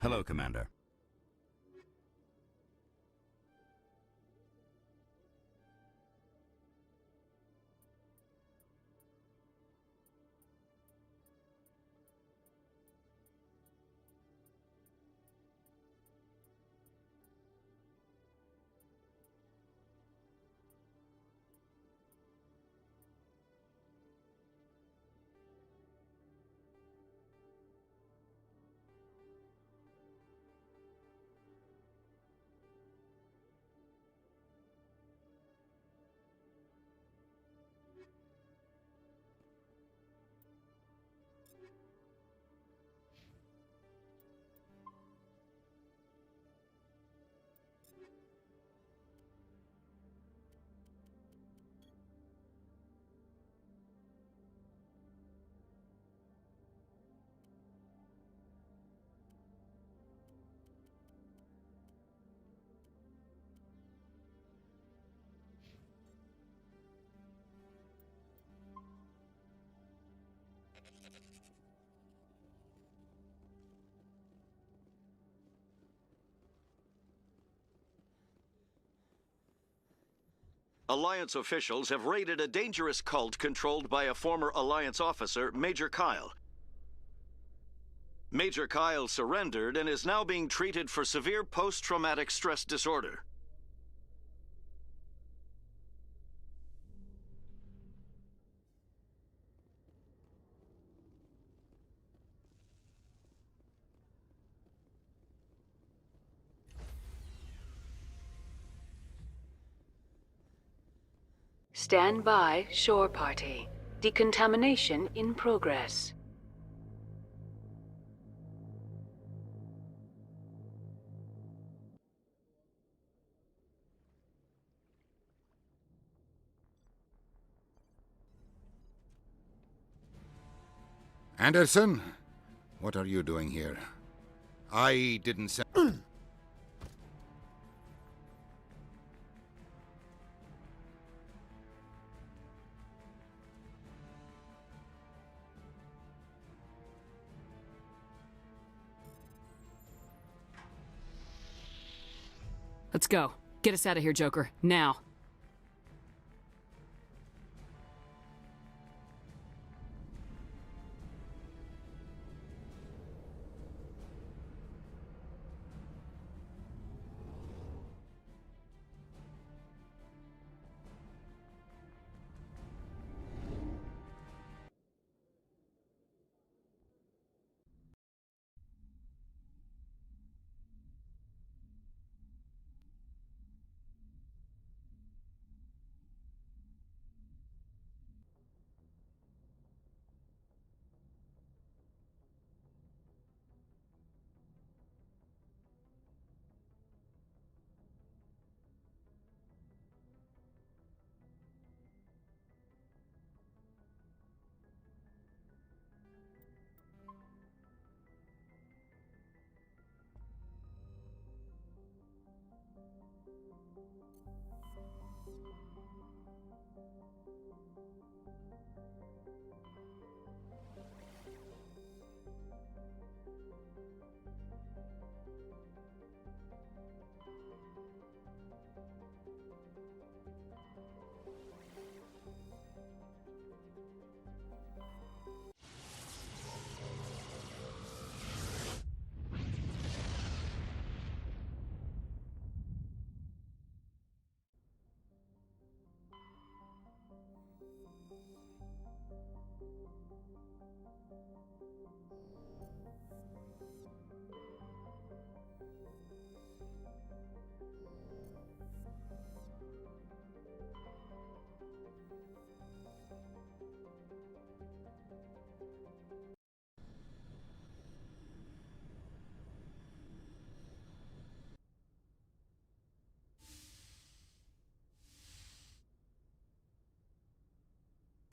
Hello, Commander. Alliance officials have raided a dangerous cult controlled by a former Alliance officer, Major Kyle. Major Kyle surrendered and is now being treated for severe post-traumatic stress disorder. Stand by, shore party. Decontamination in progress. Anderson, what are you doing here? I didn't send... Let's go. Get us out of here, Joker. Now.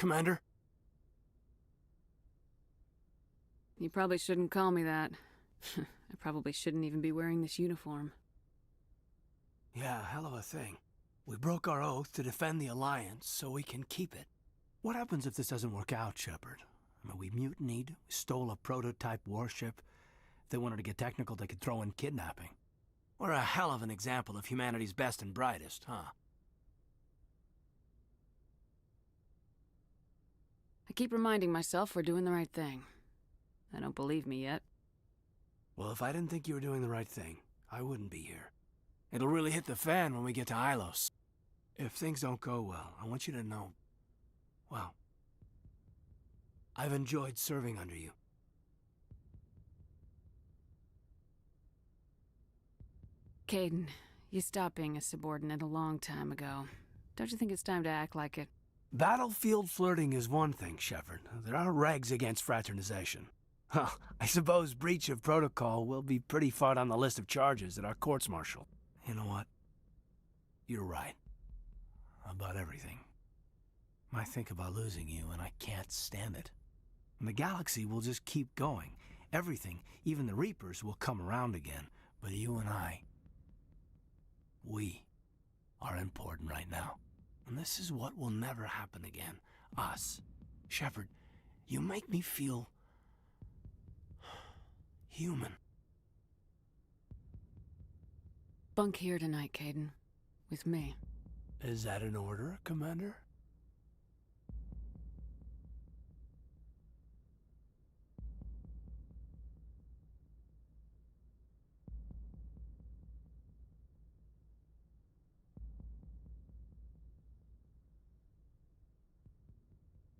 Commander? You probably shouldn't call me that. I probably shouldn't even be wearing this uniform. Yeah, hell of a thing. We broke our oath to defend the Alliance, so we can keep it. What happens if this doesn't work out, Shepard? I mean, we mutinied, we stole a prototype warship. If they wanted to get technical, they could throw in kidnapping. We're a hell of an example of humanity's best and brightest, huh? I keep reminding myself we're doing the right thing. They don't believe me yet. Well, if I didn't think you were doing the right thing, I wouldn't be here. It'll really hit the fan when we get to Ilos. If things don't go well, I want you to know, well, I've enjoyed serving under you. Caden, you stopped being a subordinate a long time ago. Don't you think it's time to act like it? Battlefield flirting is one thing, Shepard. There are regs against fraternization. Well, I suppose breach of protocol will be pretty far on the list of charges at our courts-martial. You know what? You're right. About everything. I think about losing you, and I can't stand it. And the galaxy will just keep going. Everything, even the Reapers, will come around again. But you and I, we are important right now. And this is what will never happen again. Us. Shepard, you make me feel human. Bunk here tonight, Caden. With me. Is that an order, Commander?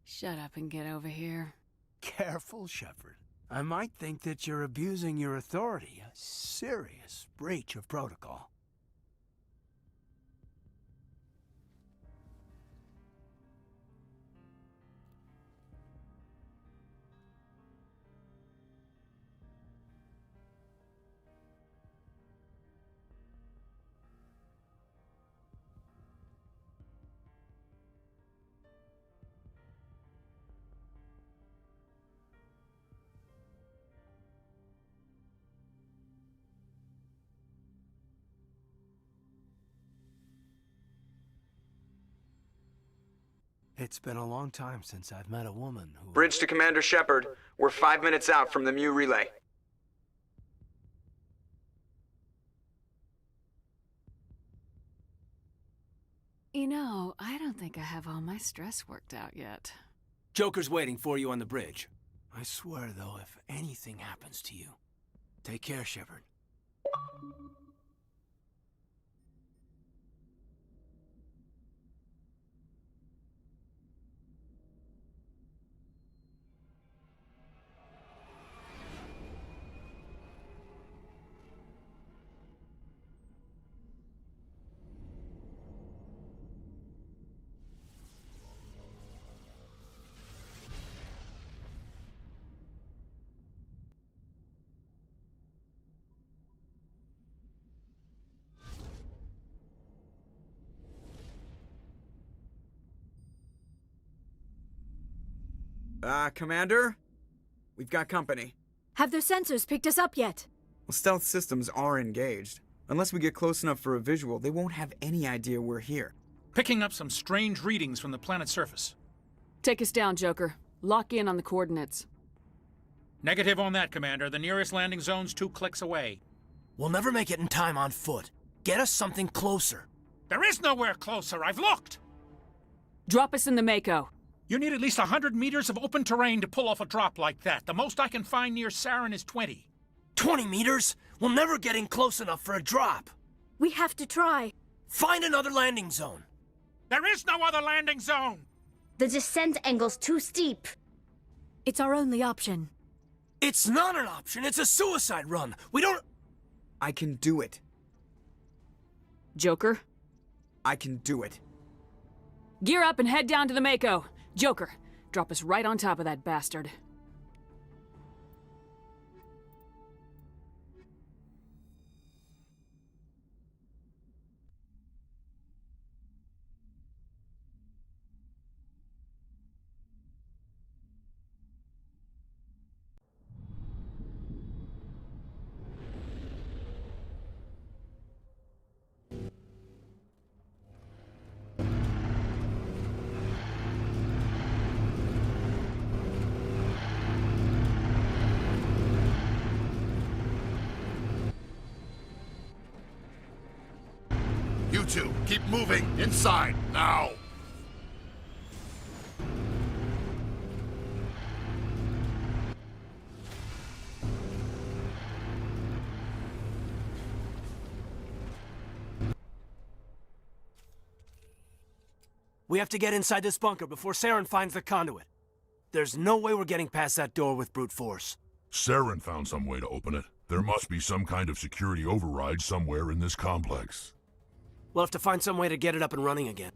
Shut up and get over here. Careful, Shepard. I might think that you're abusing your authority. A serious breach of protocol. It's been a long time since I've met a woman who... Bridge to Commander Shepard. We're 5 minutes out from the ME relay. You know, I don't think I have all my stress worked out yet. Joker's waiting for you on the bridge. I swear, though, if anything happens to you, take care, Shepard. Commander? We've got company. Have their sensors picked us up yet? Well, stealth systems are engaged. Unless we get close enough for a visual, they won't have any idea we're here. Picking up some strange readings from the planet's surface. Take us down, Joker. Lock in on the coordinates. Negative on that, Commander. The nearest landing zone's 2 clicks away. We'll never make it in time on foot. Get us something closer. There is nowhere closer. I've looked! Drop us in the Mako. You need at least 100 meters of open terrain to pull off a drop like that. The most I can find near Saren is 20. 20 meters? We'll never get in close enough for a drop. We have to try. Find another landing zone. There is no other landing zone! The descent angle's too steep. It's our only option. It's not an option. It's a suicide run. We don't... I can do it. Joker, I can do it. gear up and head down to the Mako. Joker, drop us right on top of that bastard. You two, keep moving. Inside, now! We have to get inside this bunker before Saren finds the conduit. There's no way we're getting past that door with brute force. Saren found some way to open it. There must be some kind of security override somewhere in this complex. We'll have to find some way to get it up and running again.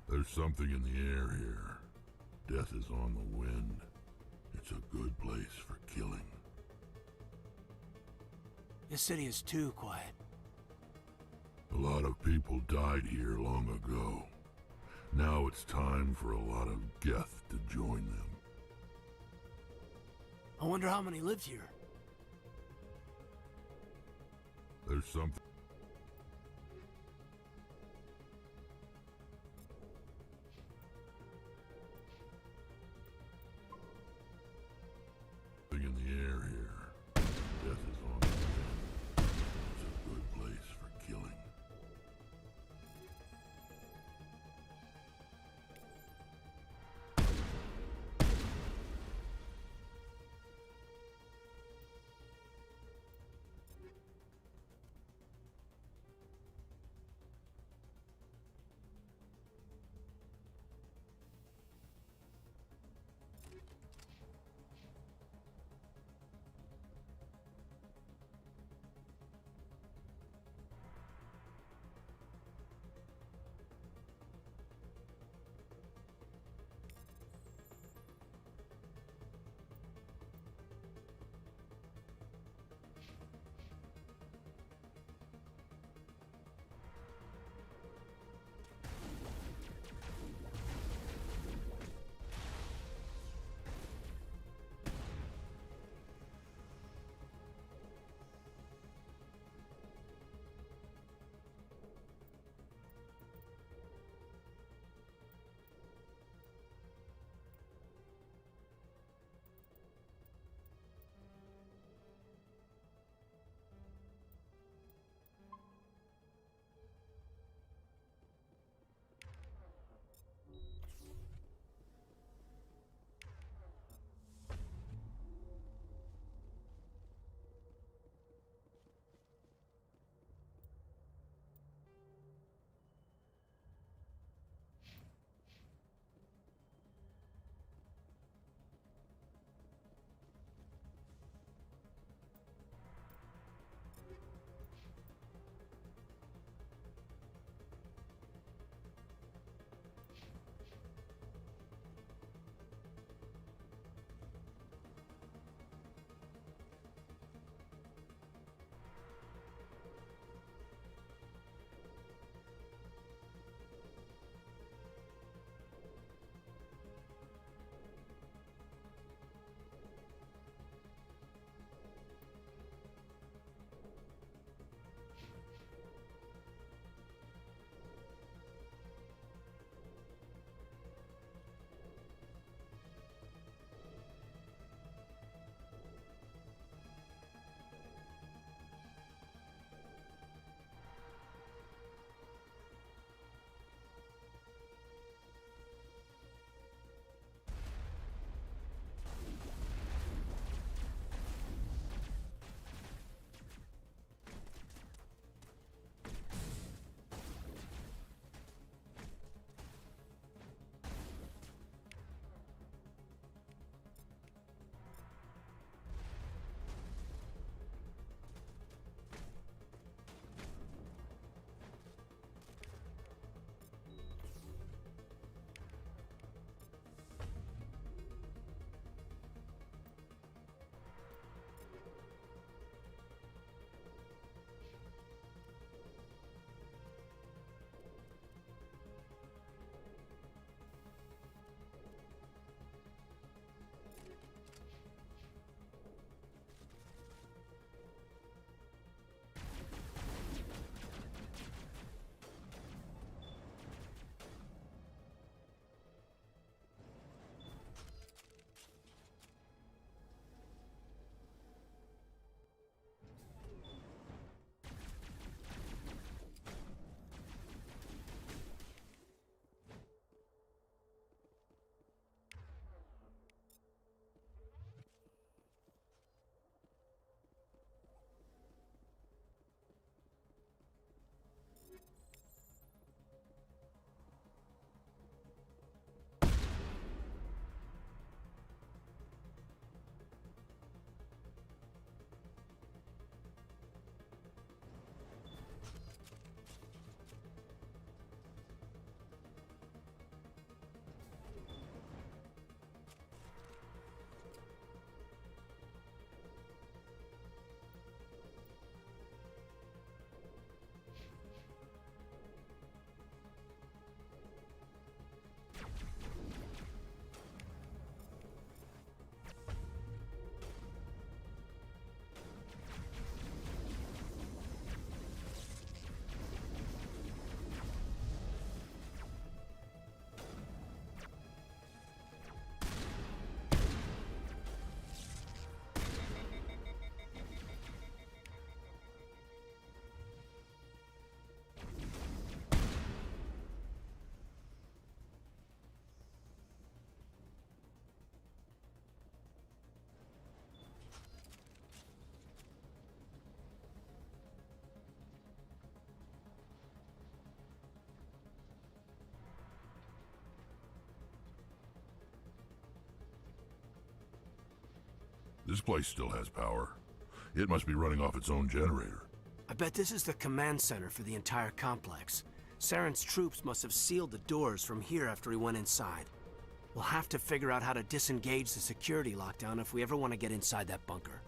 There's something in the air here. Death is on the wind. It's a good place for killing. This city is too quiet. A lot of people died here long ago. Now it's time for a lot of Geth to join them. I wonder how many lived here. There's something in the air here. Death is on the wind. It's a good place for killing. This place still has power. It must be running off its own generator. I bet this is the command center for the entire complex. Saren's troops must have sealed the doors from here after he went inside. We'll have to figure out how to disengage the security lockdown if we ever want to get inside that bunker.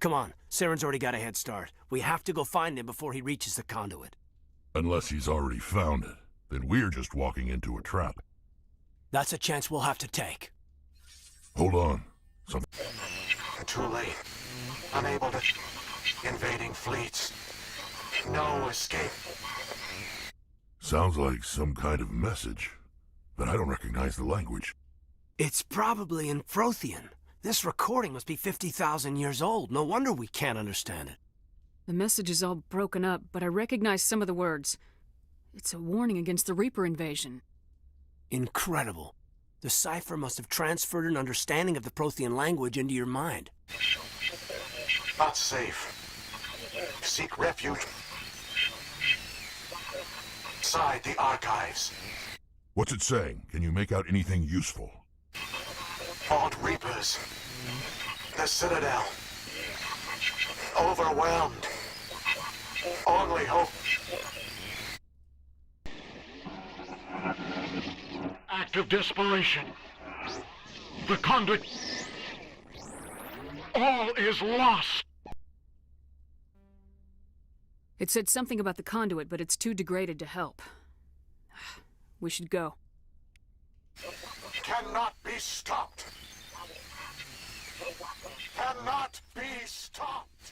Come on, Saren's already got a head start. We have to go find him before he reaches the conduit. Unless he's already found it, then we're just walking into a trap. That's a chance we'll have to take. Hold on. Too late. Unable to... Invading fleets. No escape. Sounds like some kind of message, but I don't recognize the language. It's probably in Prothean. This recording must be 50,000 years old. No wonder we can't understand it. The message is all broken up, but I recognize some of the words. It's a warning against the Reaper invasion. Incredible. The cipher must have transferred an understanding of the Prothean language into your mind. Not safe. Seek refuge inside the archives. What's it saying? Can you make out anything useful? Vault Reapers. The Citadel. Overwhelmed. Only hope. Act of desperation. The conduit. All is lost. It said something about the conduit, but it's too degraded to help. We should go. Cannot be stopped. Cannot be stopped.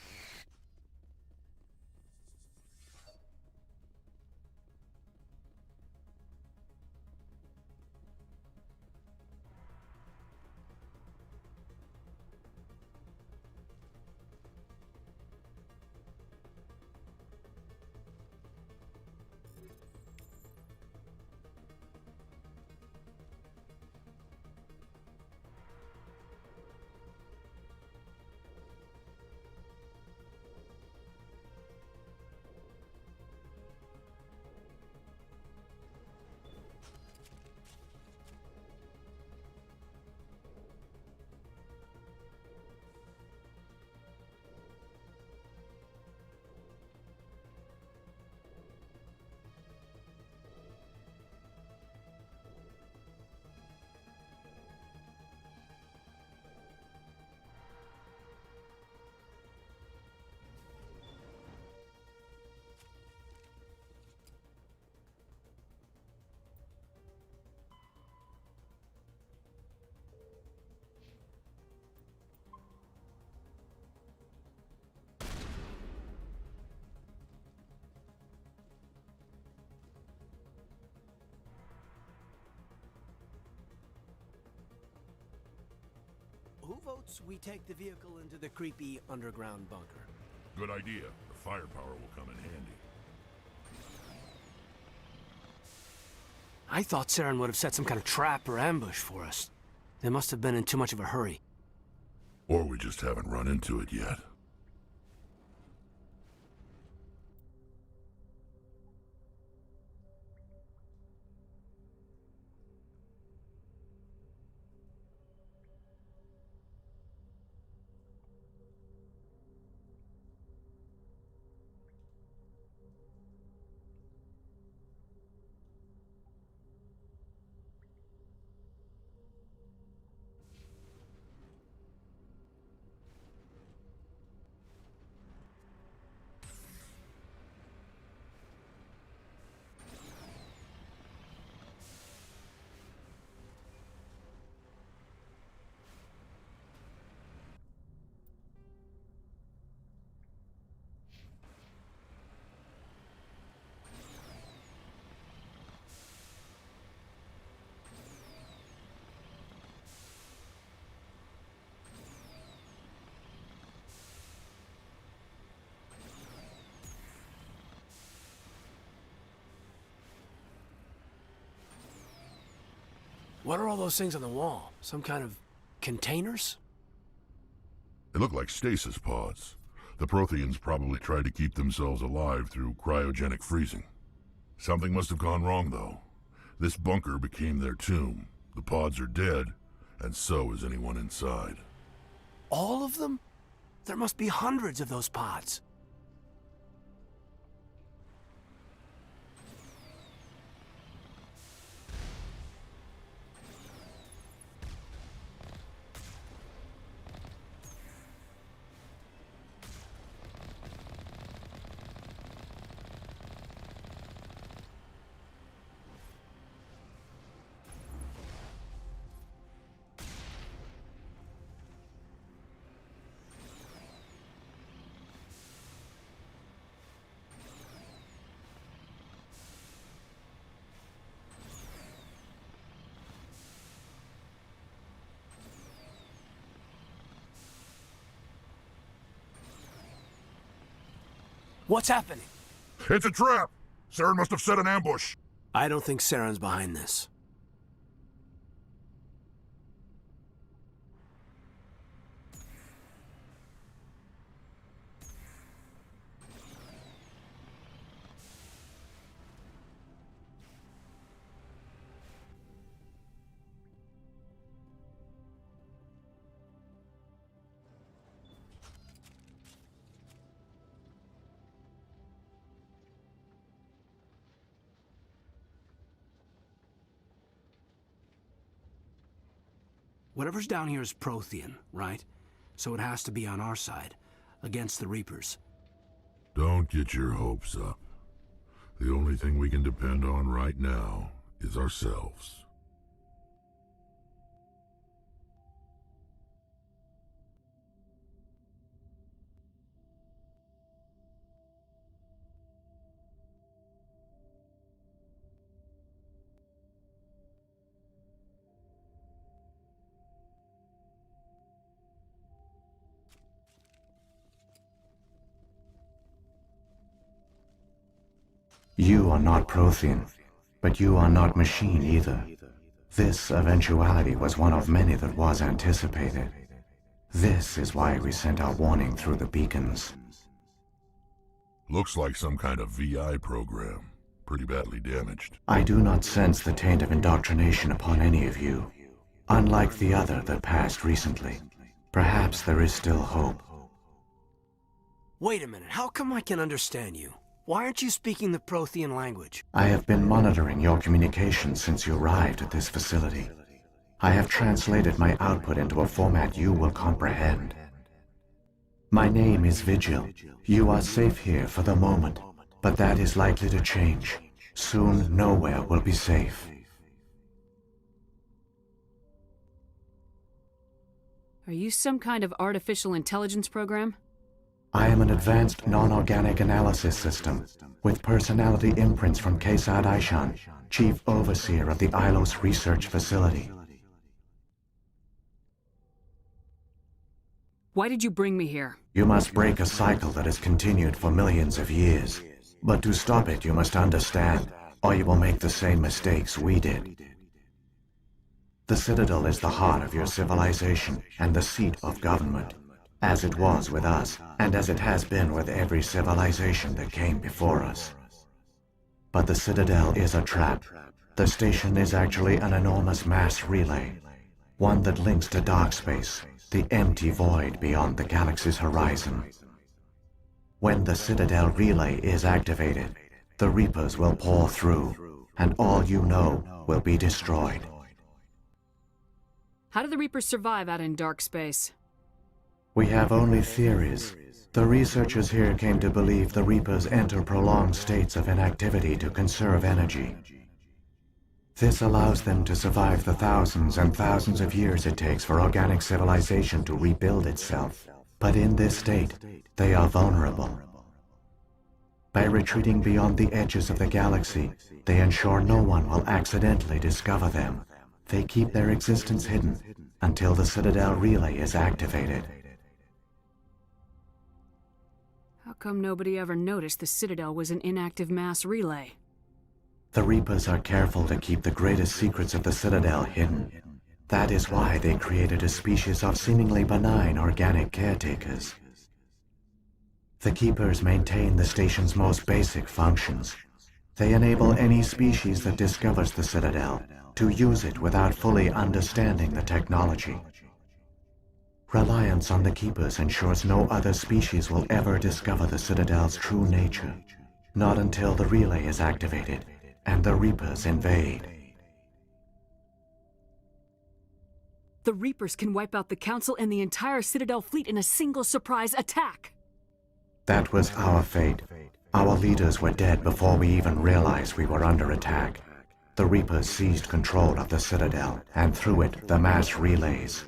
votes we take the vehicle into the creepy underground bunker? Good idea. The firepower will come in handy. I thought Saren would have set some kind of trap or ambush for us. They must have been in too much of a hurry. Or we just haven't run into it yet. What are all those things on the wall? Some kind of containers? They look like stasis pods. The Protheans probably tried to keep themselves alive through cryogenic freezing. Something must have gone wrong, though. This bunker became their tomb. The pods are dead, and so is anyone inside. All of them? There must be hundreds of those pods. What's happening? It's a trap! Saren must have set an ambush! I don't think Saren's behind this. Whatever's down here is Prothean, right? So it has to be on our side, against the Reapers. Don't get your hopes up. The only thing we can depend on right now is ourselves. You are not Prothean, but you are not machine either. This eventuality was one of many that was anticipated. This is why we sent our warning through the beacons. Looks like some kind of VI program. Pretty badly damaged. I do not sense the taint of indoctrination upon any of you. Unlike the other that passed recently. Perhaps there is still hope. Wait a minute, how come I can understand you? Why aren't you speaking the Prothean language? I have been monitoring your communications since you arrived at this facility. I have translated my output into a format you will comprehend. My name is Vigil. You are safe here for the moment, but that is likely to change. Soon, nowhere will be safe. Are you some kind of artificial intelligence program? I am an advanced non-organic analysis system, with personality imprints from Kesad Aishan, Chief Overseer of the Ilos Research Facility. Why did you bring me here? You must break a cycle that has continued for millions of years. But to stop it, you must understand, or you will make the same mistakes we did. The Citadel is the heart of your civilization and the seat of government, as it was with us, and as it has been with every civilization that came before us. But the Citadel is a trap. The station is actually an enormous mass relay, one that links to dark space, the empty void beyond the galaxy's horizon. When the Citadel relay is activated, the Reapers will pour through, and all you know will be destroyed. How do the Reapers survive out in dark space? We have only theories. The researchers here came to believe the Reapers enter prolonged states of inactivity to conserve energy. This allows them to survive the thousands and thousands of years it takes for organic civilization to rebuild itself. But in this state, they are vulnerable. By retreating beyond the edges of the galaxy, they ensure no one will accidentally discover them. They keep their existence hidden until the Citadel relay is activated. How come nobody ever noticed the Citadel was an inactive mass relay? The Reapers are careful to keep the greatest secrets of the Citadel hidden. That is why they created a species of seemingly benign organic caretakers. The Keepers maintain the station's most basic functions. They enable any species that discovers the Citadel to use it without fully understanding the technology. Reliance on the Keepers ensures no other species will ever discover the Citadel's true nature, not until the relay is activated and the Reapers invade. The Reapers can wipe out the Council and the entire Citadel fleet in a single surprise attack! That was our fate. Our leaders were dead before we even realized we were under attack. The Reapers seized control of the Citadel, and through it, the mass relays.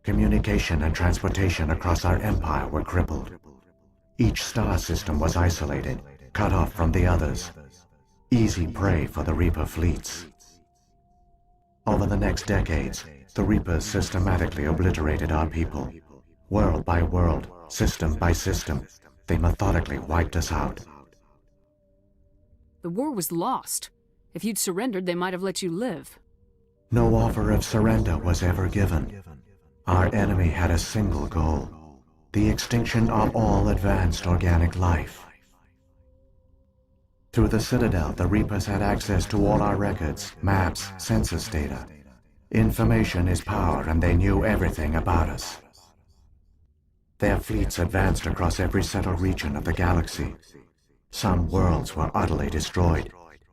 Communication and transportation across our empire were crippled. Each star system was isolated, cut off from the others. Easy prey for the Reaper fleets. Over the next decades, the Reapers systematically obliterated our people. World by world, system by system, they methodically wiped us out. The war was lost. If you'd surrendered, they might have let you live. No offer of surrender was ever given. Our enemy had a single goal: the extinction of all advanced organic life. Through the Citadel, the Reapers had access to all our records, maps, census data. Information is power, and they knew everything about us. Their fleets advanced across every settled region of the galaxy. Some worlds were utterly destroyed.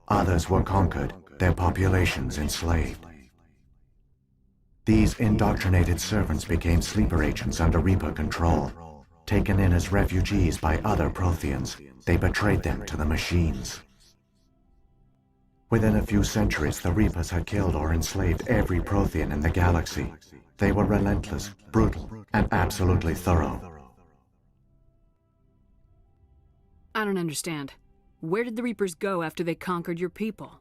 Others were conquered, their populations enslaved. These indoctrinated servants became sleeper agents under Reaper control. Taken in as refugees by other Protheans, they betrayed them to the machines. Within a few centuries, the Reapers had killed or enslaved every Prothean in the galaxy. They were relentless, brutal, and absolutely thorough. I don't understand. Where did the Reapers go after they conquered your people?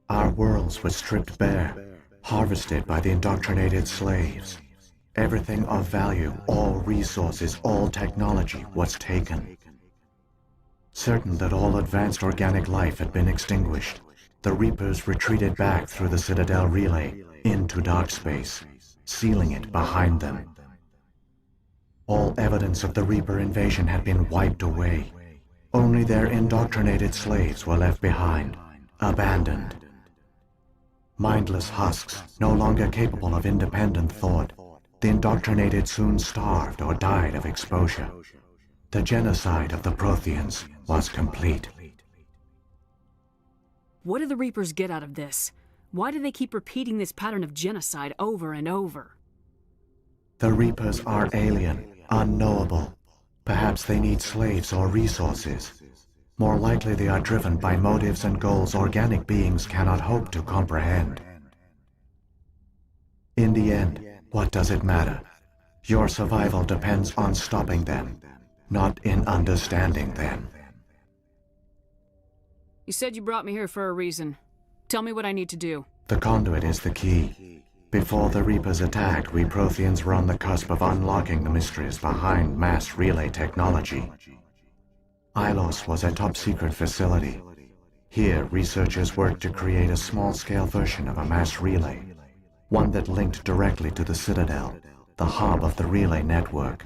Our worlds were stripped bare, harvested by the indoctrinated slaves. Everything of value, all resources, all technology was taken. Certain that all advanced organic life had been extinguished, the Reapers retreated back through the Citadel relay into dark space, sealing it behind them. All evidence of the Reaper invasion had been wiped away. Only their indoctrinated slaves were left behind, abandoned. Mindless husks, no longer capable of independent thought, the indoctrinated soon starved or died of exposure. The genocide of the Protheans was complete. What do the Reapers get out of this? Why do they keep repeating this pattern of genocide over and over? The Reapers are alien, unknowable. Perhaps they need slaves or resources. More likely they are driven by motives and goals organic beings cannot hope to comprehend. In the end, what does it matter? Your survival depends on stopping them, not in understanding them. You said you brought me here for a reason. Tell me what I need to do. The conduit is the key. Before the Reapers attacked, we Protheans were on the cusp of unlocking the mysteries behind mass relay technology. Ilos was a top-secret facility. Here, researchers worked to create a small-scale version of a mass relay, one that linked directly to the Citadel, the hub of the relay network.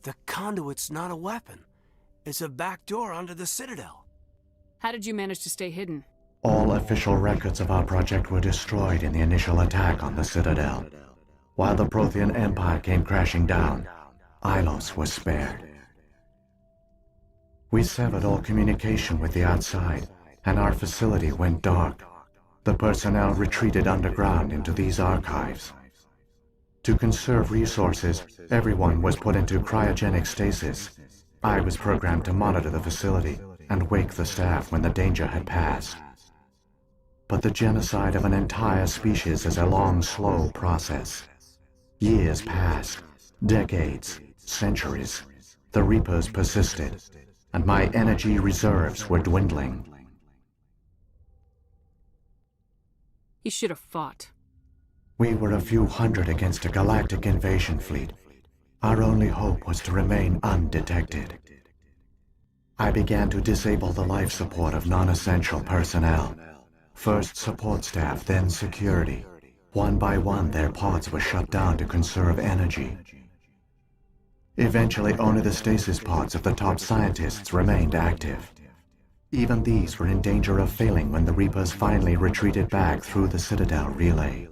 The conduit's not a weapon. It's a back door onto the Citadel. How did you manage to stay hidden? All official records of our project were destroyed in the initial attack on the Citadel. While the Prothean Empire came crashing down, Ilos was spared. We severed all communication with the outside, and our facility went dark. The personnel retreated underground into these archives. To conserve resources, everyone was put into cryogenic stasis. I was programmed to monitor the facility and wake the staff when the danger had passed. But the genocide of an entire species is a long, slow process. Years passed, decades, centuries. The Reapers persisted, and my energy reserves were dwindling. You should have fought. We were a few hundred against a galactic invasion fleet. Our only hope was to remain undetected. I began to disable the life support of non-essential personnel. First support staff, then security. One by one, their pods were shut down to conserve energy. Eventually, only the stasis pods of the top scientists remained active. Even these were in danger of failing when the Reapers finally retreated back through the Citadel relay.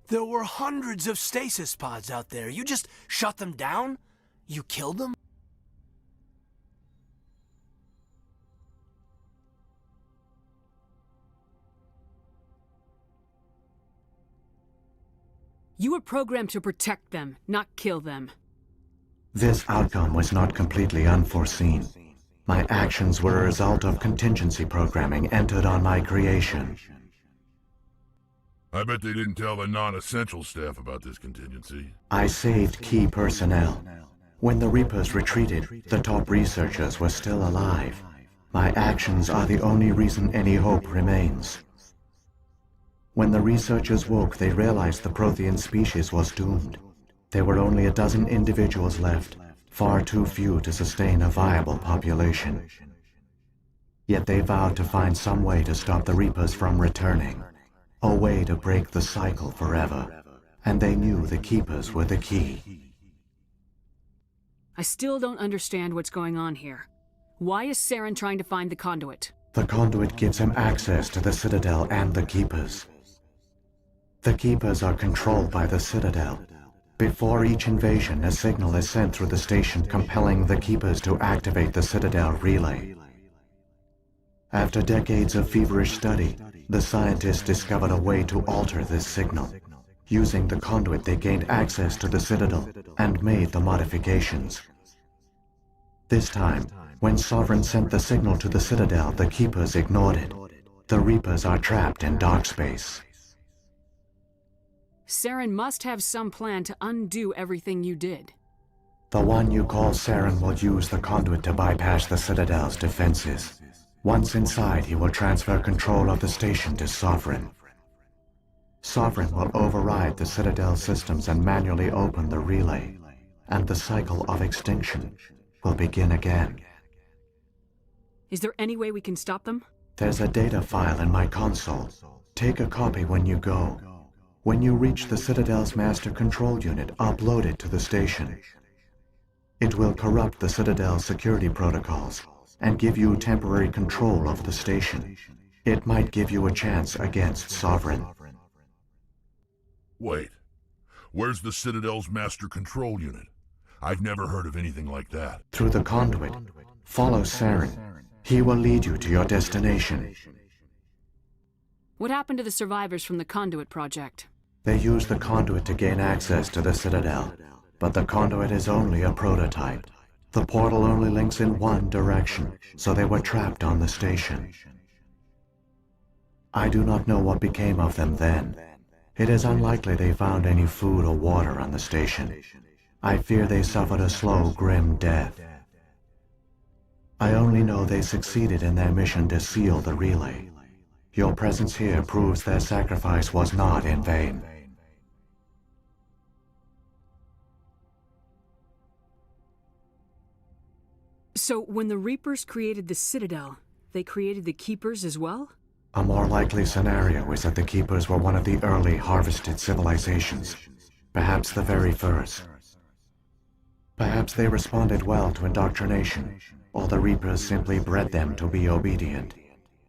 There were hundreds of stasis pods out there. You just shut them down? You killed them? You were programmed to protect them, not kill them. This outcome was not completely unforeseen. My actions were a result of contingency programming entered on my creation. I bet they didn't tell the non-essential staff about this contingency. I saved key personnel. When the Reapers retreated, the top researchers were still alive. My actions are the only reason any hope remains. When the researchers woke, they realized the Prothean species was doomed. There were only a dozen individuals left, far too few to sustain a viable population. Yet they vowed to find some way to stop the Reapers from returning. A way to break the cycle forever. And they knew the Keepers were the key. I still don't understand what's going on here. Why is Saren trying to find the conduit? The conduit gives him access to the Citadel and the Keepers. The Keepers are controlled by the Citadel. Before each invasion, a signal is sent through the station compelling the Keepers to activate the Citadel relay. After decades of feverish study, the scientists discovered a way to alter this signal. Using the conduit, they gained access to the Citadel and made the modifications. This time, when Sovereign sent the signal to the Citadel, the Keepers ignored it. The Reapers are trapped in dark space. Saren must have some plan to undo everything you did. The one you call Saren will use the conduit to bypass the Citadel's defenses. Once inside, he will transfer control of the station to Sovereign. Sovereign will override the Citadel systems and manually open the relay, and the cycle of extinction will begin again. Is there any way we can stop them? There's a data file in my console. Take a copy when you go. When you reach the Citadel's master control unit, upload it to the station. It will corrupt the Citadel's security protocols and give you temporary control of the station. It might give you a chance against Sovereign. Wait, where's the Citadel's master control unit? I've never heard of anything like that. Through the conduit. Follow Saren. He will lead you to your destination. What happened to the survivors from the Conduit project? They used the conduit to gain access to the Citadel, but the conduit is only a prototype. The portal only links in one direction, so they were trapped on the station. I do not know what became of them then. It is unlikely they found any food or water on the station. I fear they suffered a slow, grim death. I only know they succeeded in their mission to seal the relay. Your presence here proves their sacrifice was not in vain. So, when the Reapers created the Citadel, they created the Keepers as well? A more likely scenario is that the Keepers were one of the early harvested civilizations, perhaps the very first. Perhaps they responded well to indoctrination, or the Reapers simply bred them to be obedient.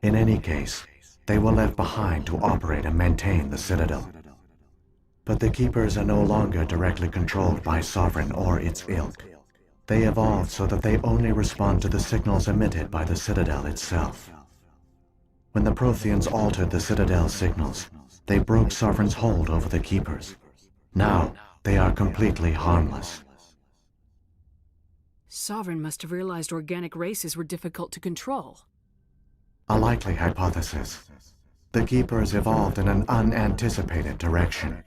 In any case, they were left behind to operate and maintain the Citadel. But the Keepers are no longer directly controlled by Sovereign or its ilk. They evolved so that they only respond to the signals emitted by the Citadel itself. When the Protheans altered the Citadel's signals, they broke Sovereign's hold over the Keepers. Now, they are completely harmless. Sovereign must have realized organic races were difficult to control. A likely hypothesis. The Keepers evolved in an unanticipated direction.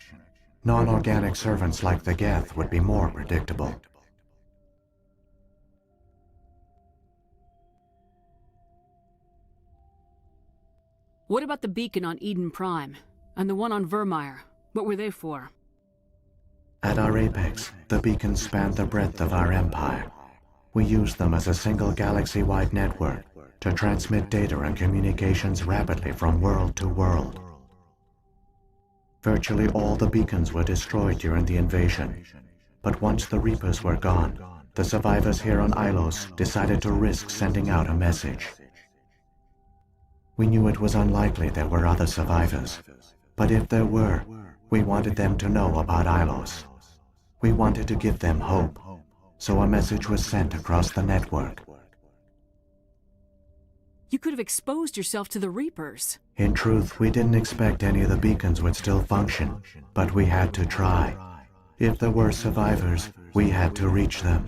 Non-organic servants like the Geth would be more predictable. What about the beacon on Eden Prime? And the one on Vermeer? What were they for? At our apex, the beacons spanned the breadth of our empire. We used them as a single galaxy-wide network to transmit data and communications rapidly from world to world. Virtually all the beacons were destroyed during the invasion, but once the Reapers were gone, the survivors here on Ilos decided to risk sending out a message. We knew it was unlikely there were other survivors, but if there were, we wanted them to know about Ilos. We wanted to give them hope, so a message was sent across the network. You could have exposed yourself to the Reapers. In truth, we didn't expect any of the beacons would still function, but we had to try. If there were survivors, we had to reach them.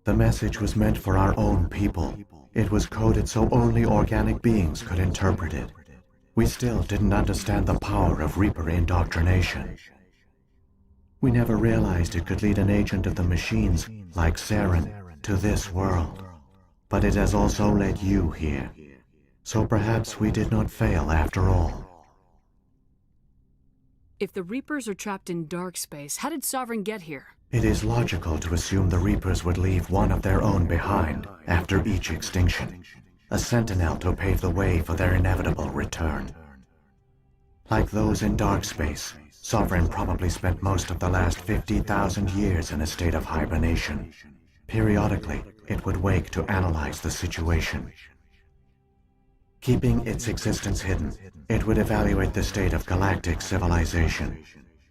The message was meant for our own people. It was coded so only organic beings could interpret it. We still didn't understand the power of Reaper indoctrination. We never realized it could lead an agent of the machines, like Saren, to this world. But it has also led you here. So perhaps we did not fail after all. If the Reapers are trapped in dark space, how did Sovereign get here? It is logical to assume the Reapers would leave one of their own behind after each extinction, a sentinel to pave the way for their inevitable return. Like those in dark space, Sovereign probably spent most of the last 50,000 years in a state of hibernation. Periodically, it would wake to analyze the situation. Keeping its existence hidden, it would evaluate the state of galactic civilization,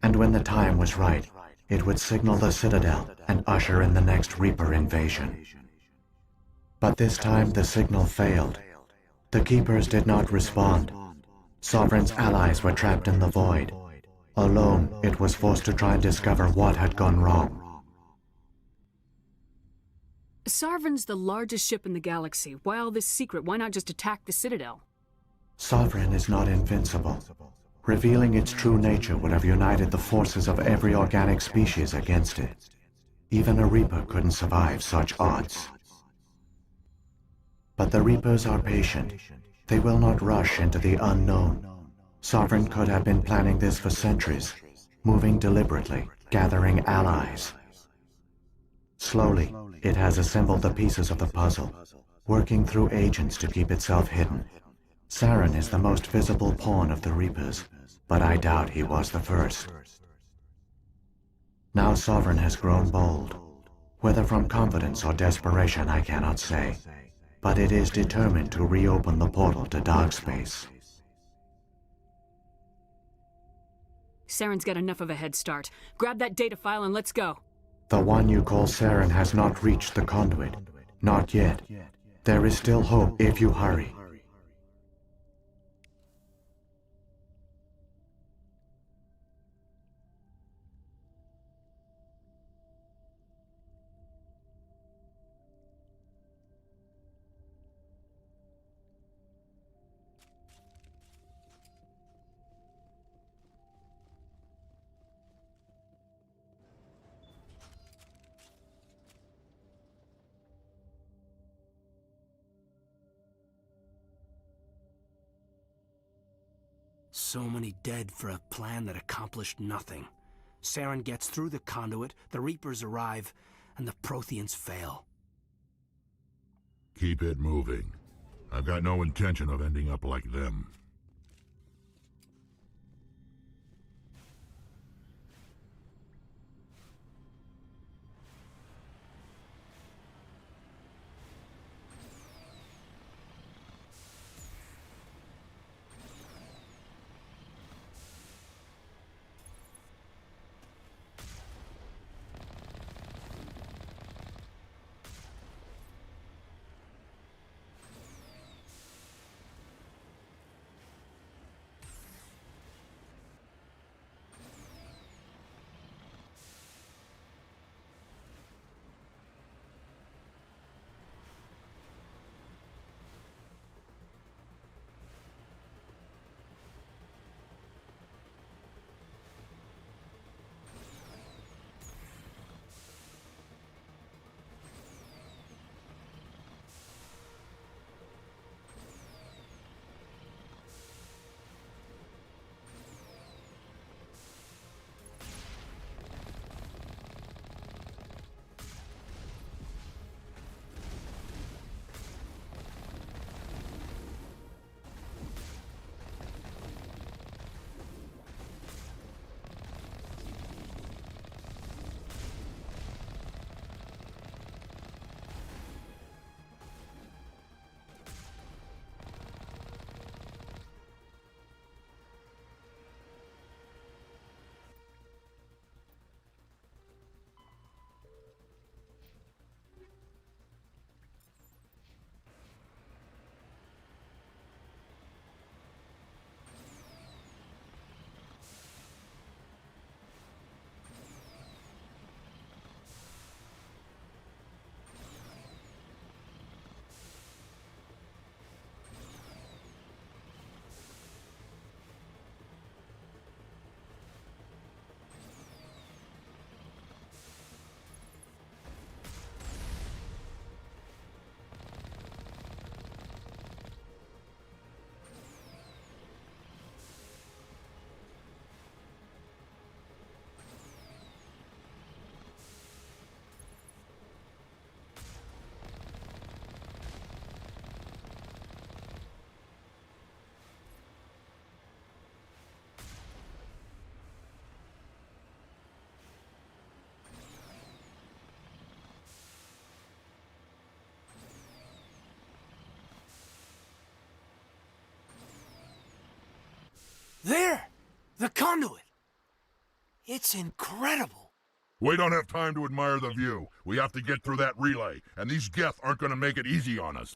and when the time was right, it would signal the Citadel and usher in the next Reaper invasion. But this time the signal failed. The Keepers did not respond. Sovereign's allies were trapped in the void. Alone, it was forced to try and discover what had gone wrong. Sovereign's the largest ship in the galaxy. Why all this secret? Why not just attack the Citadel? Sovereign is not invincible. Revealing its true nature would have united the forces of every organic species against it. Even a Reaper couldn't survive such odds. But the Reapers are patient. They will not rush into the unknown. Sovereign could have been planning this for centuries, moving deliberately, gathering allies. Slowly, it has assembled the pieces of the puzzle, working through agents to keep itself hidden. Saren is the most visible pawn of the Reapers, but I doubt he was the first. Now Sovereign has grown bold. Whether from confidence or desperation, I cannot say, but it is determined to reopen the portal to dark space. Saren's got enough of a head start. Grab that data file and let's go. The one you call Saren has not reached the conduit. Not yet. There is still hope if you hurry. So many dead for a plan that accomplished nothing. Saren gets through the conduit, the Reapers arrive, and the Protheans fail. Keep it moving. I've got no intention of ending up like them. There! The conduit! It's incredible! We don't have time to admire the view. We have to get through that relay, and these Geth aren't gonna make it easy on us.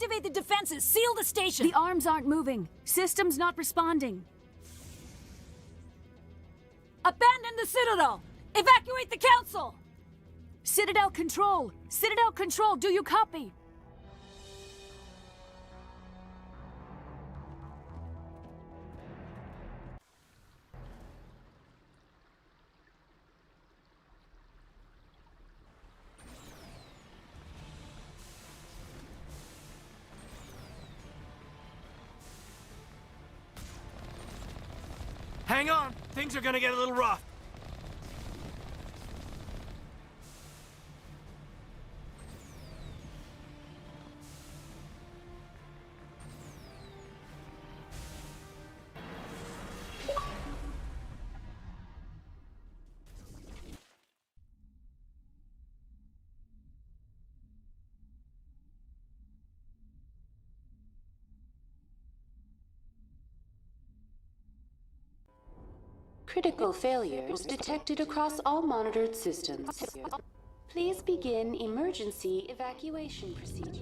Activate the defenses! Seal the station! The arms aren't moving. System's not responding. Abandon the Citadel! Evacuate the Council! Citadel Control! Citadel Control, do you copy? Hang on! Things are gonna get a little rough. Critical failures detected across all monitored systems. Please begin emergency evacuation procedures.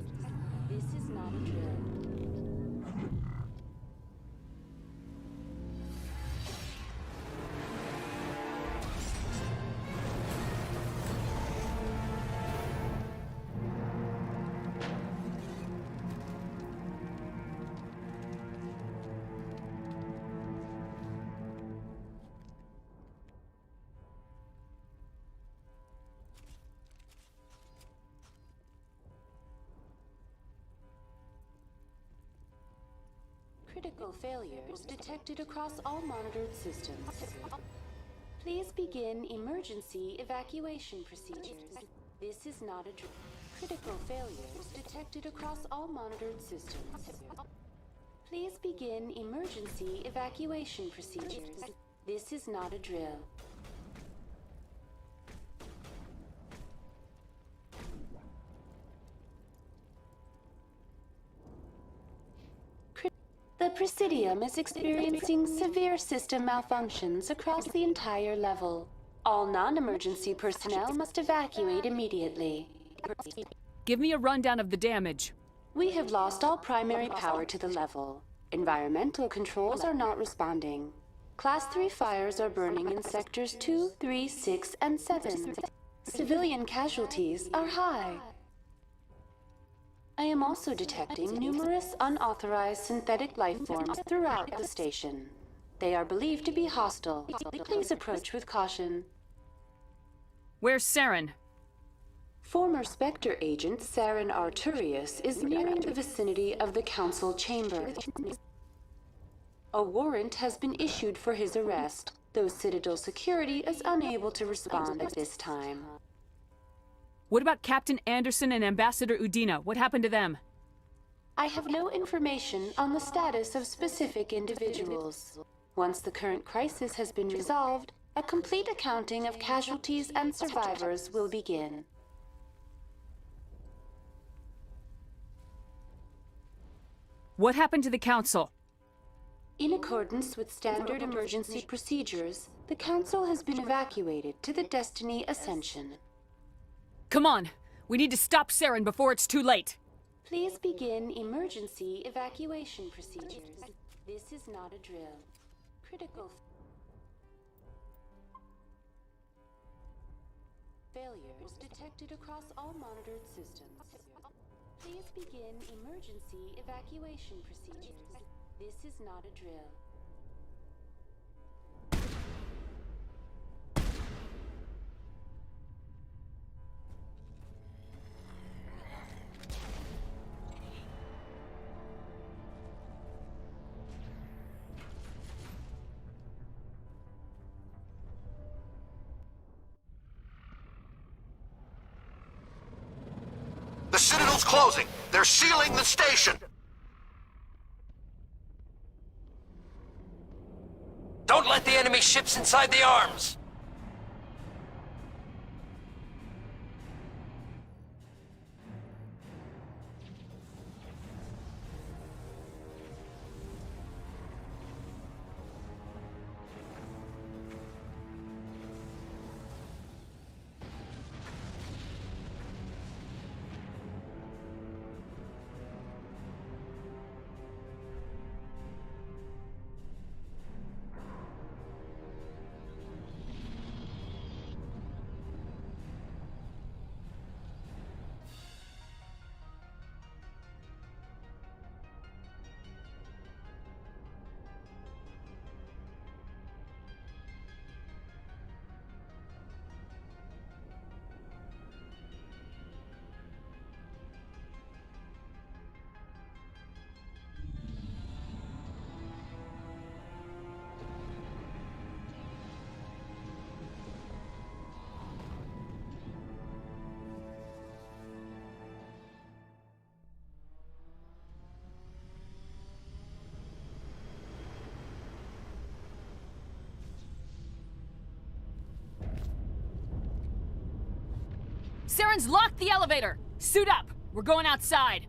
This is not a drill. Critical failures detected across all monitored systems. Please begin emergency evacuation procedures. This is not a drill. Critical failures detected across all monitored systems. Please begin emergency evacuation procedures. This is not a drill. The Presidium is experiencing severe system malfunctions across the entire level. All non-emergency personnel must evacuate immediately. Give me a rundown of the damage. We have lost all primary power to the level. Environmental controls are not responding. Class 3 fires are burning in sectors 2, 3, 6, and 7. Civilian casualties are high. I am also detecting numerous unauthorized synthetic life forms throughout the station. They are believed to be hostile. Please approach with caution. Where's Saren? Former Spectre agent Saren Arturius is nearing the vicinity of the Council chamber. A warrant has been issued for his arrest, though Citadel security is unable to respond at this time. What about Captain Anderson and Ambassador Udina? What happened to them? I have no information on the status of specific individuals. Once the current crisis has been resolved, a complete accounting of casualties and survivors will begin. What happened to the Council? In accordance with standard emergency procedures, the Council has been evacuated to the Destiny Ascension. Come on! We need to stop Saren before it's too late! Please begin emergency evacuation procedures. This is not a drill. Critical failures detected across all monitored systems. Please begin emergency evacuation procedures. This is not a drill. The Citadel's closing. They're sealing the station. Don't let the enemy ships inside the arms! Saren's locked the elevator! Suit up! We're going outside!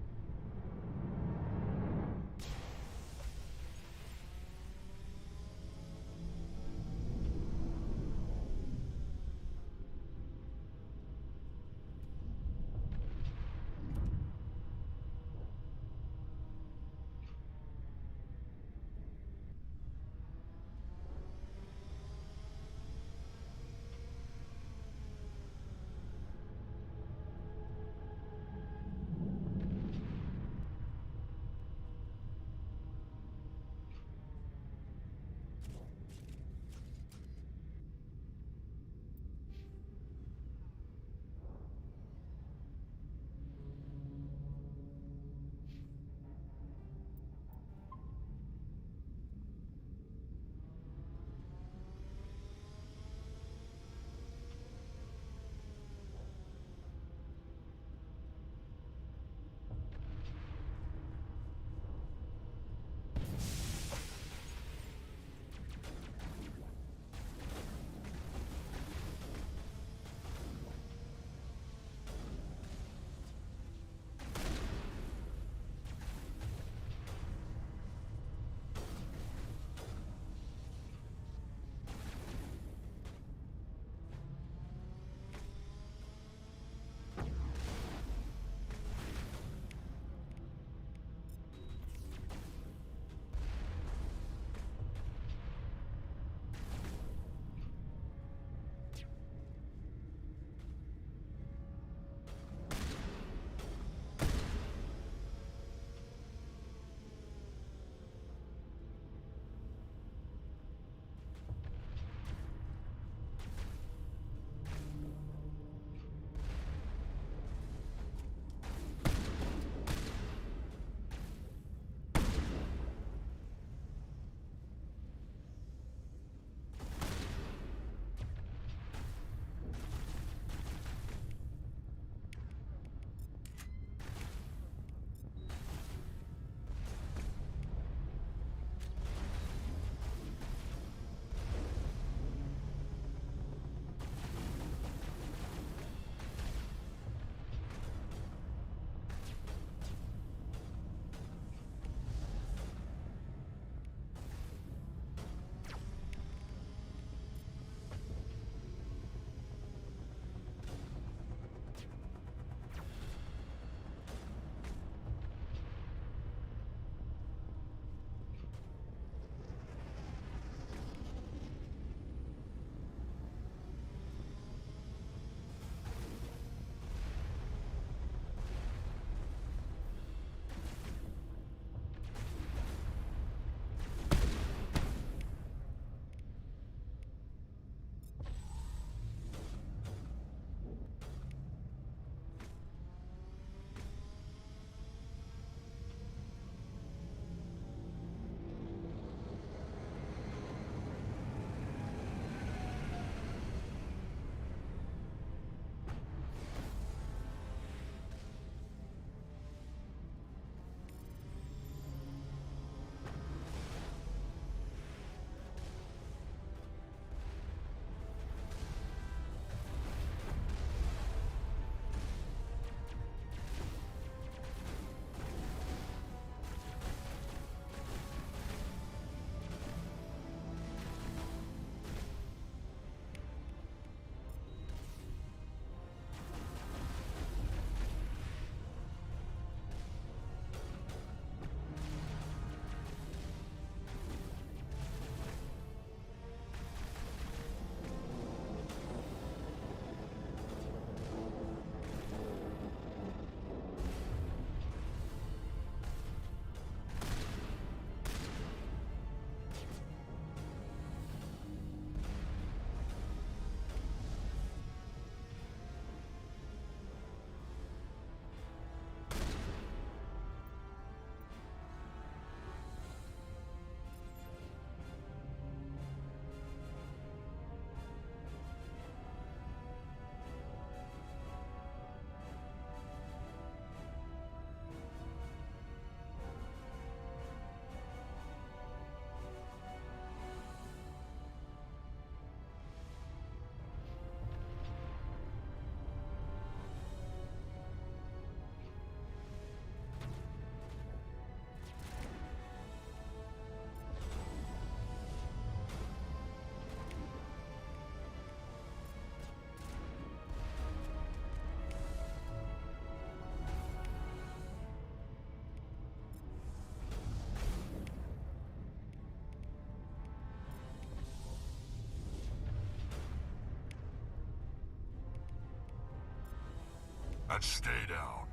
and stay down.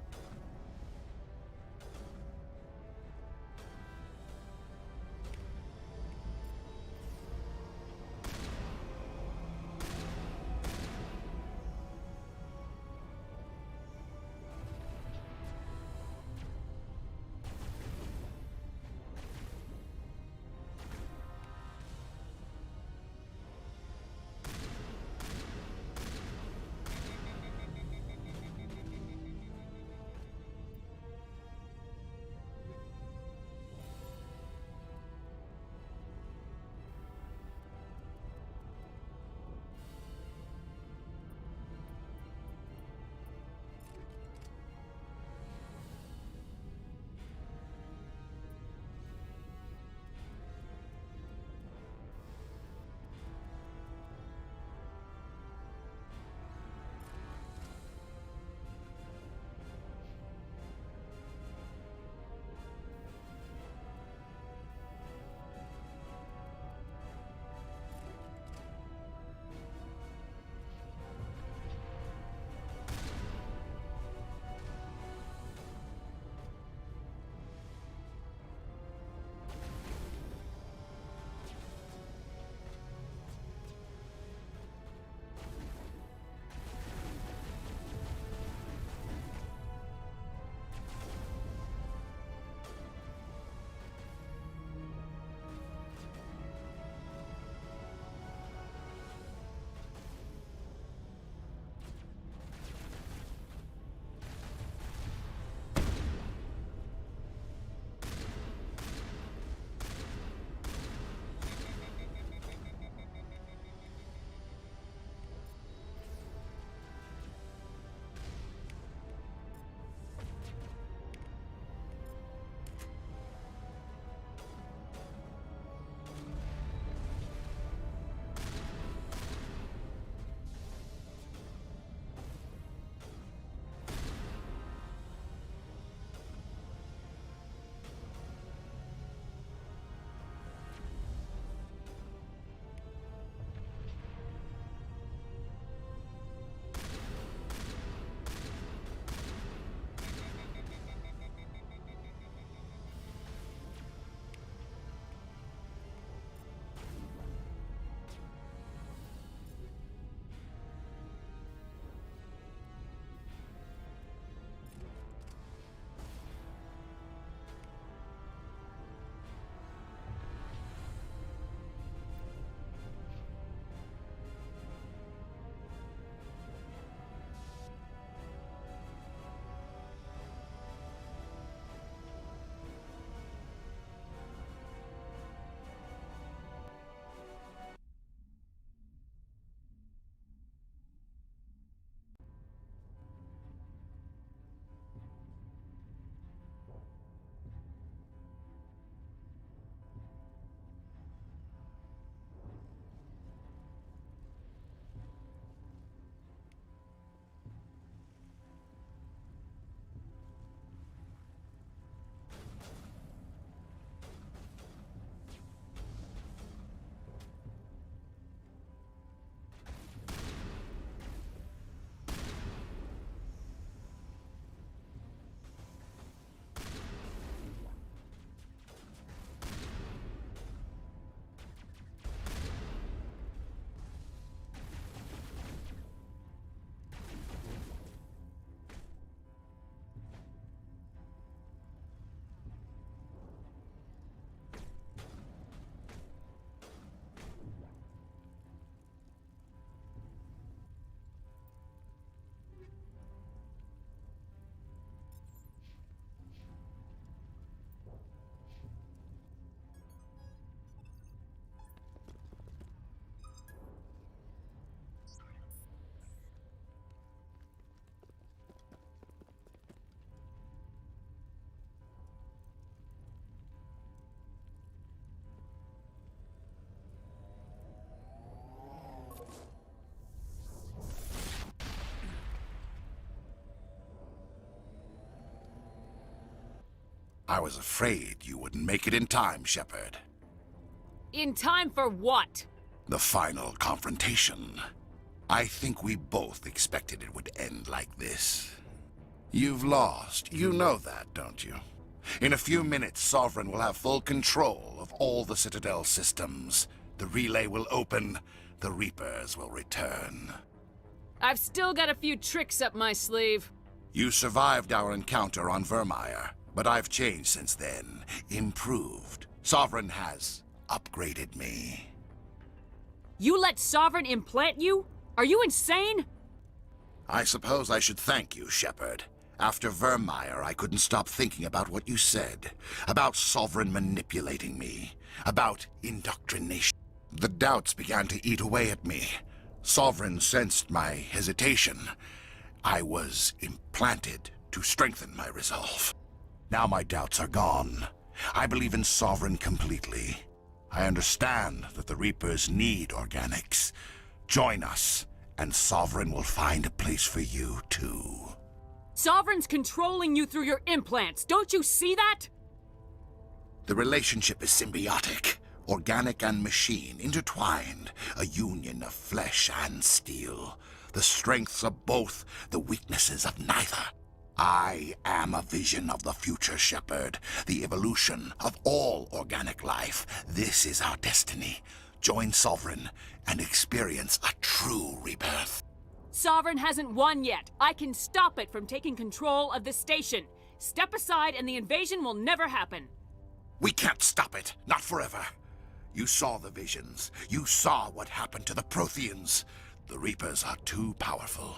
I was afraid you wouldn't make it in time, Shepard. In time for what? The final confrontation. I think we both expected it would end like this. You've lost. You know that, don't you? In a few minutes, Sovereign will have full control of all the Citadel systems. The relay will open. The Reapers will return. I've still got a few tricks up my sleeve. You survived our encounter on Vermeer, but I've changed since then. Improved. Sovereign has upgraded me. You let Sovereign implant you? Are you insane? I suppose I should thank you, Shepard. After Vermeer, I couldn't stop thinking about what you said. About Sovereign manipulating me. About indoctrination. The doubts began to eat away at me. Sovereign sensed my hesitation. I was implanted to strengthen my resolve. Now my doubts are gone. I believe in Sovereign completely. I understand that the Reapers need organics. Join us, and Sovereign will find a place for you, too. Sovereign's controlling you through your implants. Don't you see that? The relationship is symbiotic. Organic and machine, intertwined. A union of flesh and steel. The strengths of both, the weaknesses of neither. I am a vision of the future, Shepard. The evolution of all organic life. This is our destiny. Join Sovereign and experience a true rebirth. Sovereign hasn't won yet. I can stop it from taking control of the station. Step aside and the invasion will never happen. We can't stop it. Not forever. You saw the visions. You saw what happened to the Protheans. The Reapers are too powerful.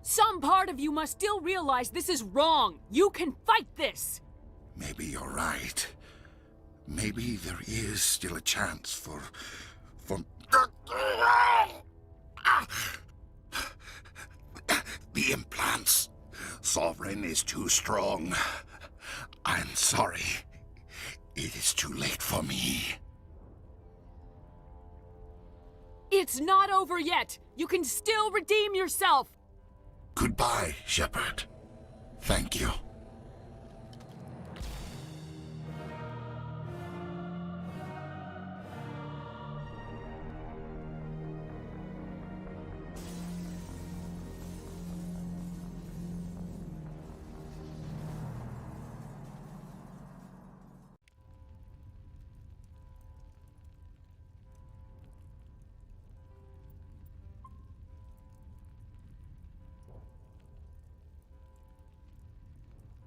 Some part of you must still realize this is wrong. You can fight this. Maybe you're right. Maybe there is still a chance for... The implants. Sovereign is too strong. I'm sorry. It is too late for me. It's not over yet. You can still redeem yourself. Goodbye, Shepard. Thank you.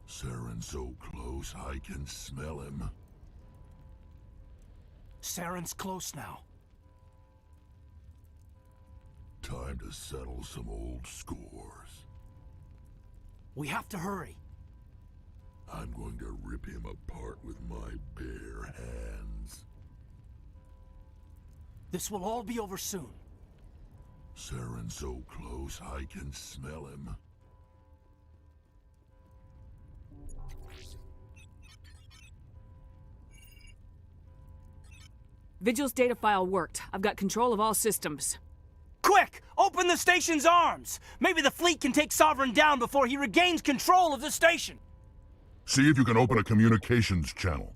Saren's so close, I can smell him. Saren's close now. Time to settle some old scores. We have to hurry. I'm going to rip him apart with my bare hands. This will all be over soon. Saren's so close, I can smell him. Vigil's data file worked. I've got control of all systems. Quick! Open the station's arms! Maybe the fleet can take Sovereign down before he regains control of the station! See if you can open a communications channel.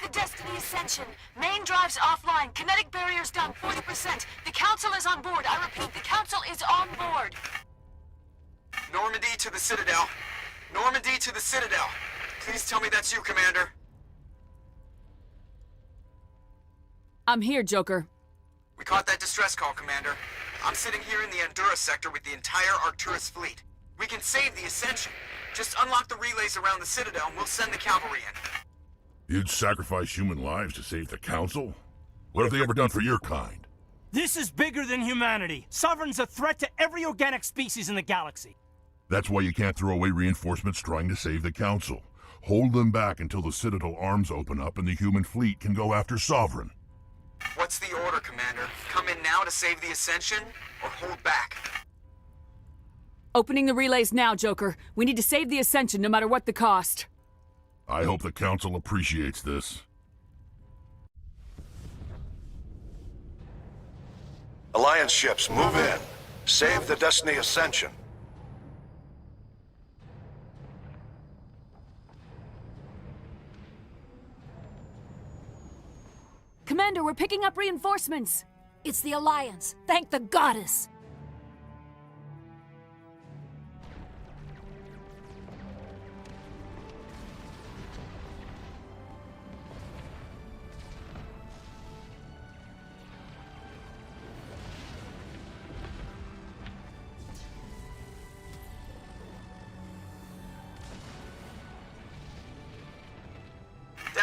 The Destiny Ascension. Main drives offline. Kinetic barriers down 40%. The Council is on board. I repeat, the Council is on board. Normandy to the Citadel. Normandy to the Citadel. Please tell me that's you, Commander. I'm here, Joker. We caught that distress call, Commander. I'm sitting here in the Endura sector with the entire Arcturus fleet. We can save the Ascension. Just unlock the relays around the Citadel and we'll send the cavalry in. You'd sacrifice human lives to save the Council? What have they ever done for your kind? This is bigger than humanity. Sovereign's a threat to every organic species in the galaxy. That's why you can't throw away reinforcements trying to save the Council. Hold them back until the Citadel arms open up and the human fleet can go after Sovereign. What's the order, Commander? Come in now to save the Ascension, or hold back? Opening the relays now, Joker. We need to save the Ascension no matter what the cost. I hope the Council appreciates this. Alliance ships, move in. Save the Destiny Ascension. Commander, we're picking up reinforcements. It's the Alliance. Thank the goddess.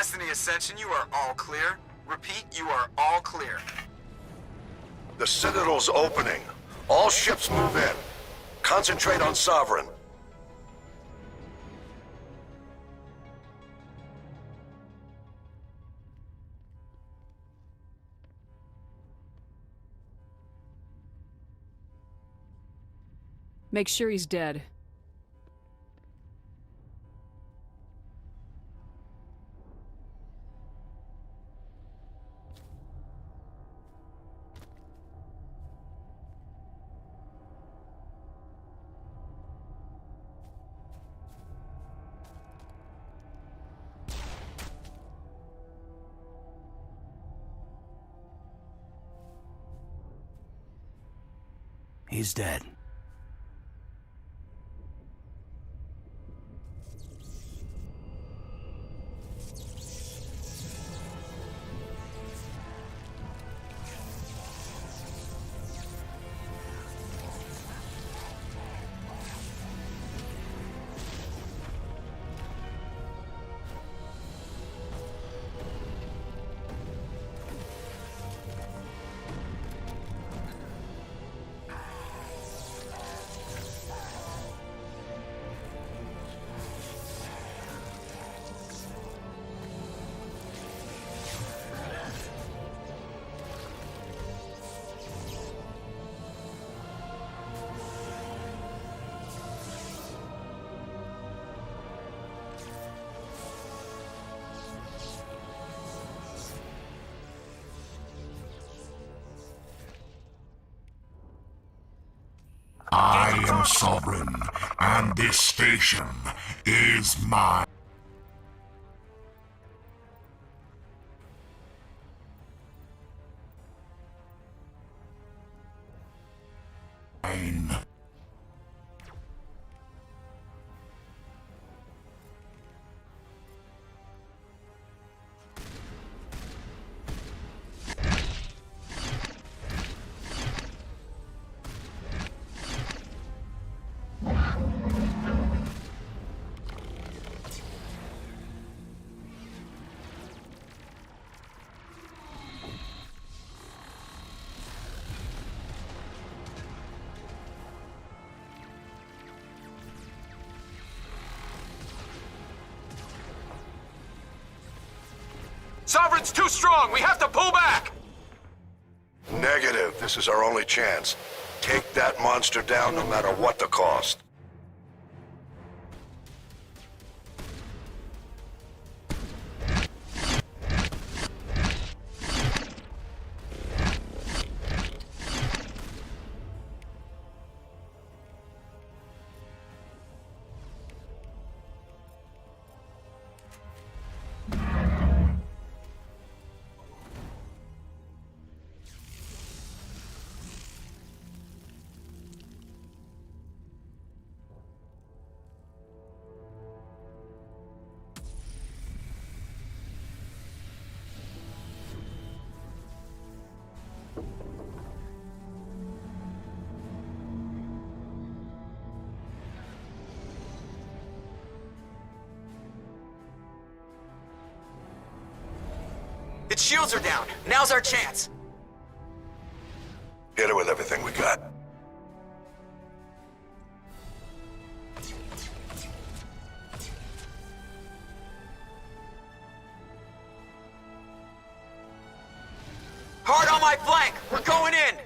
Destiny Ascension, you are all clear. Repeat, you are all clear. The Citadel's opening. All ships move in. Concentrate on Sovereign. Make sure he's dead. He's dead. I am Sovereign, and this station is mine. Sovereign's too strong! We have to pull back! Negative. This is our only chance. Take that monster down no matter what the cost. Its shields are down. Now's our chance. Hit it with everything we got. Hard on my flank. We're going in.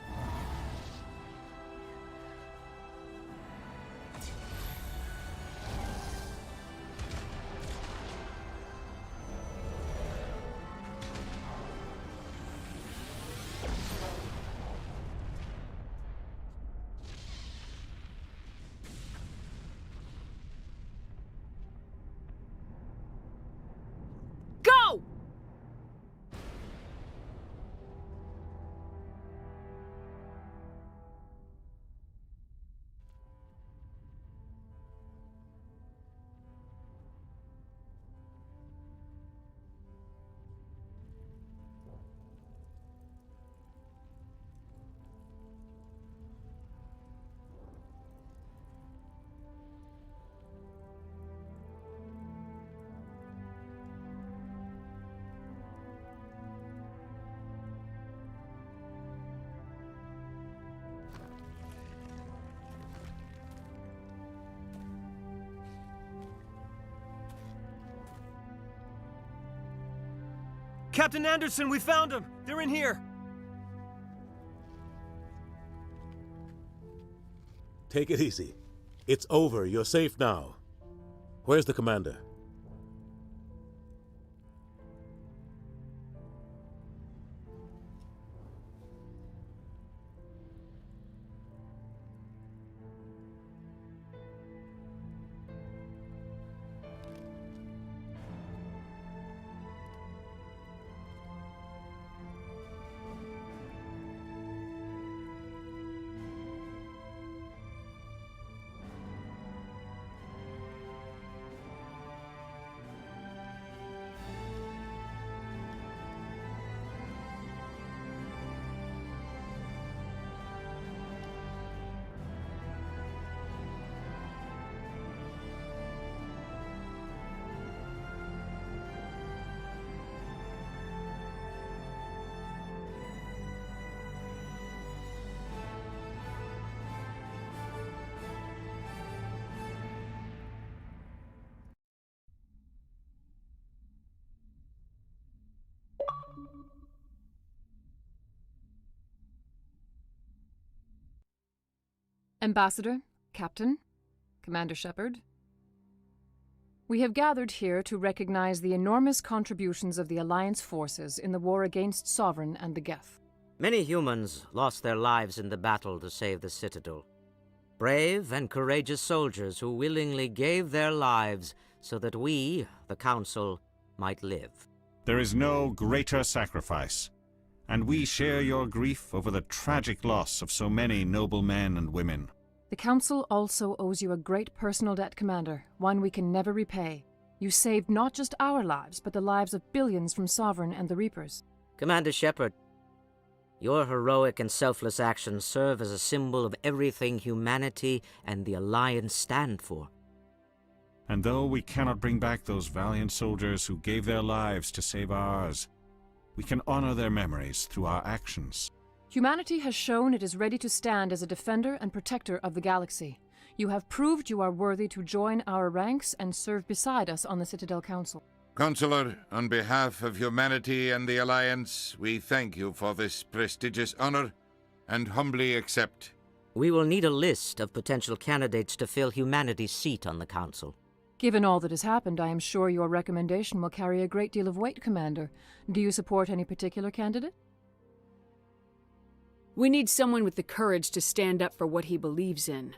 Captain Anderson, we found them! They're in here! Take it easy. It's over. You're safe now. Where's the commander? Ambassador, Captain, Commander Shepard. We have gathered here to recognize the enormous contributions of the Alliance forces in the war against Sovereign and the Geth. Many humans lost their lives in the battle to save the Citadel. Brave and courageous soldiers who willingly gave their lives so that we, the Council, might live. There is no greater sacrifice, and we share your grief over the tragic loss of so many noble men and women. The Council also owes you a great personal debt, Commander, one we can never repay. You saved not just our lives, but the lives of billions from Sovereign and the Reapers. Commander Shepard, your heroic and selfless actions serve as a symbol of everything humanity and the Alliance stand for. And though we cannot bring back those valiant soldiers who gave their lives to save ours, we can honor their memories through our actions. Humanity has shown it is ready to stand as a defender and protector of the galaxy. You have proved you are worthy to join our ranks and serve beside us on the Citadel Council. Consular, on behalf of humanity and the Alliance, we thank you for this prestigious honor and humbly accept. We will need a list of potential candidates to fill humanity's seat on the Council. Given all that has happened, I am sure your recommendation will carry a great deal of weight, Commander. Do you support any particular candidate? We need someone with the courage to stand up for what he believes in.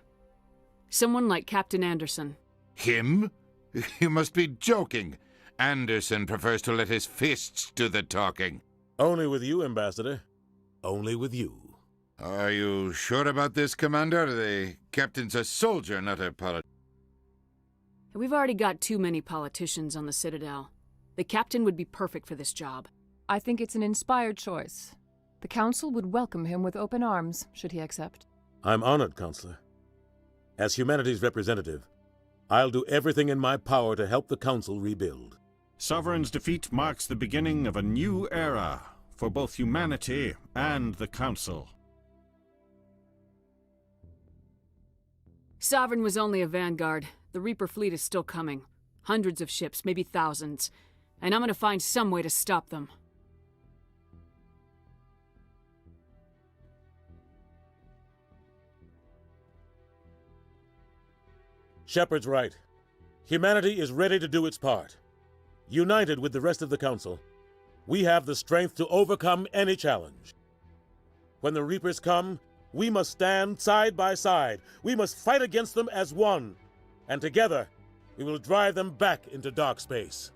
Someone like Captain Anderson. Him? You must be joking. Anderson prefers to let his fists do the talking. Only with you, Ambassador. Only with you. Are you sure about this, Commander? The captain's a soldier, not a politician. We've already got too many politicians on the Citadel. The captain would be perfect for this job. I think it's an inspired choice. The Council would welcome him with open arms, should he accept. I'm honored, Counselor. As humanity's representative, I'll do everything in my power to help the Council rebuild. Sovereign's defeat marks the beginning of a new era for both humanity and the Council. Sovereign was only a vanguard. The Reaper fleet is still coming. Hundreds of ships, maybe thousands. And I'm gonna find some way to stop them. Shepard's right. Humanity is ready to do its part. United with the rest of the Council, we have the strength to overcome any challenge. When the Reapers come, we must stand side by side. We must fight against them as one. And together, we will drive them back into dark space.